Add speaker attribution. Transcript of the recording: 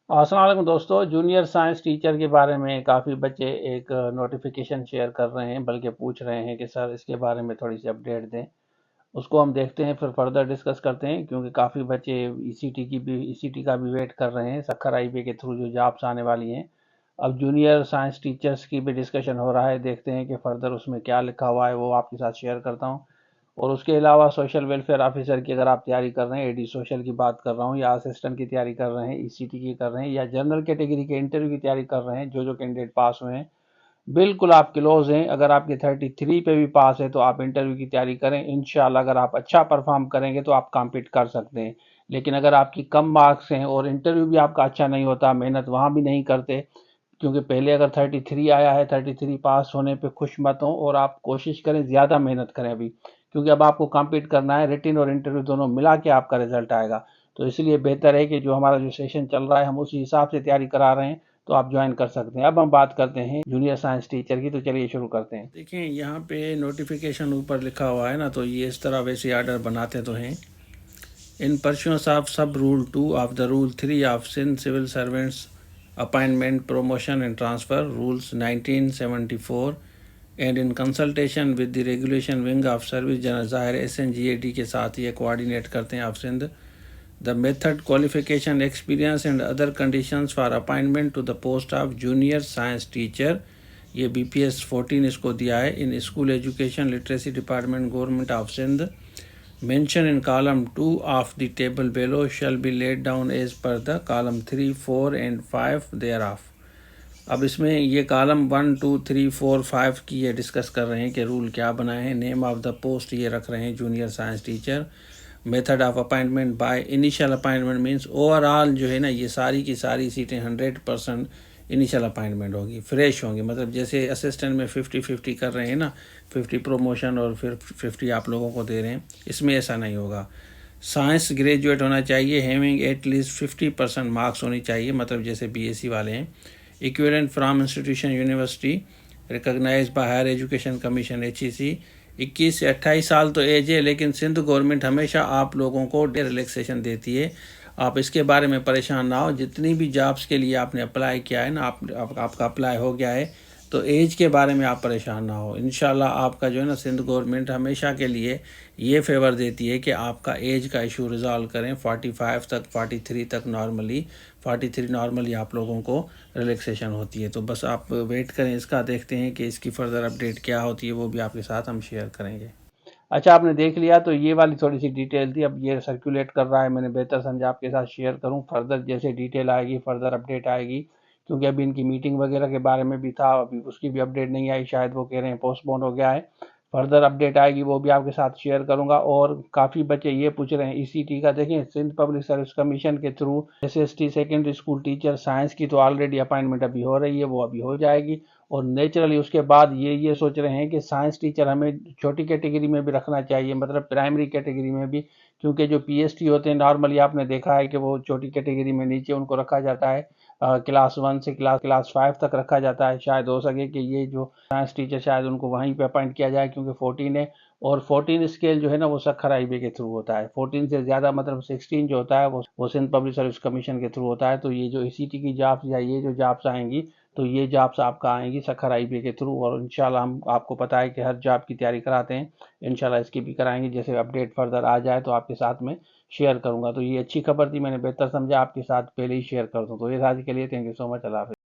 Speaker 1: अस्सलाम वालेकुम दोस्तों। जूनियर साइंस टीचर के बारे में काफ़ी बच्चे एक नोटिफिकेशन शेयर कर रहे हैं, बल्कि पूछ रहे हैं कि सर इसके बारे में थोड़ी सी अपडेट दें। उसको हम देखते हैं, फिर फर्दर डिस्कस करते हैं, क्योंकि काफ़ी बच्चे ईसीटी का भी वेट कर रहे हैं। सखर आईबी के थ्रू जो जॉब्स आने वाली हैं, अब जूनियर साइंस टीचर्स की भी डिस्कशन हो रहा है। देखते हैं कि फर्दर उसमें क्या लिखा हुआ है, वो आपके साथ शेयर करता हूँ। और उसके अलावा सोशल वेलफेयर ऑफिसर की अगर आप तैयारी कर रहे हैं, एडी सोशल की बात कर रहा हूँ, या असिस्टेंट की तैयारी कर रहे हैं, ईसीटी की कर रहे हैं, या जनरल कैटेगरी के इंटरव्यू की तैयारी कर रहे हैं, जो कैंडिडेट पास हुए हैं, बिल्कुल आप क्लोज हैं। अगर आपके 33 पे भी पास है तो आप इंटरव्यू की तैयारी करें। इंशाल्लाह अगर आप अच्छा परफॉर्म करेंगे तो आप कॉम्पीट कर सकते हैं। लेकिन अगर आपकी कम मार्क्स हैं और इंटरव्यू भी आपका अच्छा नहीं होता, मेहनत वहाँ भी नहीं करते, क्योंकि पहले अगर 33 आया है, 33 पास होने पे खुश मत हो, और आप कोशिश करें, ज़्यादा मेहनत करें अभी, क्योंकि अब आपको कॉम्पीट करना है। रिटिन और इंटरव्यू दोनों मिला के आपका रिजल्ट आएगा। तो इसलिए बेहतर है कि जो हमारा जो सेशन चल रहा है हम उसी हिसाब से तैयारी करा रहे हैं, तो आप ज्वाइन कर सकते हैं। अब हम बात करते हैं जूनियर साइंस टीचर की, तो चलिए शुरू करते हैं।
Speaker 2: देखें यहाँ पे नोटिफिकेशन ऊपर लिखा हुआ है ना, तो ये इस तरह वैसे आर्डर बनाते तो हैं। In pursuance of sub rule 2 of the rule 3 of civil servants appointment promotion and transfer rules 1974 and in consultation with the regulation wing of service general ज़ाहिर SNGAD के साथ ये कोऑर्डिनेट करते हैं of Sindh. The method qualification experience and other conditions for appointment to the post of junior science teacher, ये BPS 14 इसको दिया है। In school education literacy department government of Sindh mention in column 2 of the table below shall be laid down as per the column 3, 4 and 5 thereof। अब इसमें ये column 1, 2, 3, 4, 5 की ये discuss कर रहे हैं कि रूल क्या बनाए हैं। नेम ऑफ द पोस्ट ये रख रहे हैं junior science teacher. Method of appointment by initial appointment means overall जो है ना, ये सारी की सारी सीटें 100% इनिशियल अपॉइंटमेंट होगी, फ्रेश होंगी। मतलब जैसे असिस्टेंट में 50-50 कर रहे हैं ना, 50 प्रमोशन और फिर 50 आप लोगों को दे रहे हैं, इसमें ऐसा नहीं होगा। साइंस ग्रेजुएट होना चाहिए, हैविंग एटलीस्ट 50% मार्क्स होनी चाहिए, मतलब जैसे BSc वाले हैं। Equivalent from institution university recognised by higher education commission HEC। 21 से 28 साल तो एज है, लेकिन सिंध गवर्नमेंट हमेशा आप लोगों को रिलैक्सेशन देती है। आप इसके बारे में परेशान ना हो। जितनी भी जॉब्स के लिए आपने अप्लाई किया है ना, आपका अप्लाई हो गया है, तो एज के बारे में आप परेशान ना हो। इंशाल्लाह आपका जो है ना, सिंध गवर्नमेंट हमेशा के लिए ये फेवर देती है कि आपका एज का इशू रिजॉल्व करें। 45 तक, 43 तक नॉर्मली, 43 नॉर्मली आप लोगों को रिलैक्सेशन होती है। तो बस आप वेट करें इसका, देखते हैं कि इसकी फर्दर अपडेट क्या होती है, वो भी आपके साथ हम शेयर करेंगे।
Speaker 1: अच्छा, आपने देख लिया, तो ये वाली थोड़ी सी डिटेल थी। अब ये सर्कुलेट कर रहा है, मैंने बेहतर समझा आपके साथ शेयर करूं। फर्दर जैसे डिटेल आएगी, फर्दर अपडेट आएगी, क्योंकि अभी इनकी मीटिंग वगैरह के बारे में भी था, अभी उसकी भी अपडेट नहीं आई, शायद वो कह रहे हैं पोस्टपोन हो गया है। फर्दर अपडेट आएगी, वो भी आपके साथ शेयर करूंगा। और काफ़ी बच्चे ये पूछ रहे हैं ईसीटी का। देखें, सिंध पब्लिक सर्विस कमीशन के through SST secondary school teacher science की तो ऑलरेडी अपॉइंटमेंट अभी हो रही है, वो अभी हो जाएगी। और नेचुरली उसके बाद ये सोच रहे हैं कि साइंस टीचर हमें छोटी कैटेगरी में भी रखना चाहिए, मतलब प्राइमरी कैटेगरी में भी, क्योंकि जो PST होते हैं नॉर्मली आपने देखा है कि वो छोटी कैटेगरी में नीचे उनको रखा जाता है। क्लास 1 से क्लास 5 तक रखा जाता है। शायद हो सके कि ये जो साइंस टीचर शायद उनको वहीं पे अपॉइंट किया जाए, क्योंकि 14 है। और 14 स्केल जो है ना, वो सखर आईबी के थ्रू होता है। 14 से ज़्यादा मतलब 16 जो होता है, वो सिंध पब्लिक सर्विस कमीशन के थ्रू होता है। तो ये जो ECT की जॉब्स या ये जो जॉब्स आएंगी, तो ये जॉब्स आपका आएंगी सखर आईबी के थ्रू। और इंशाल्लाह हम, आपको पता है कि हर जॉब की तैयारी कराते हैं, इंशाल्लाह इसकी भी कराएंगे। जैसे अपडेट फर्दर आ जाए तो आपके साथ में शेयर करूंगा। तो ये अच्छी खबर थी, मैंने बेहतर समझा आपके साथ पहले ही शेयर कर दूं। तो ये आज के लिए थैंक यू सो मच। अल्लाह हाफिज़।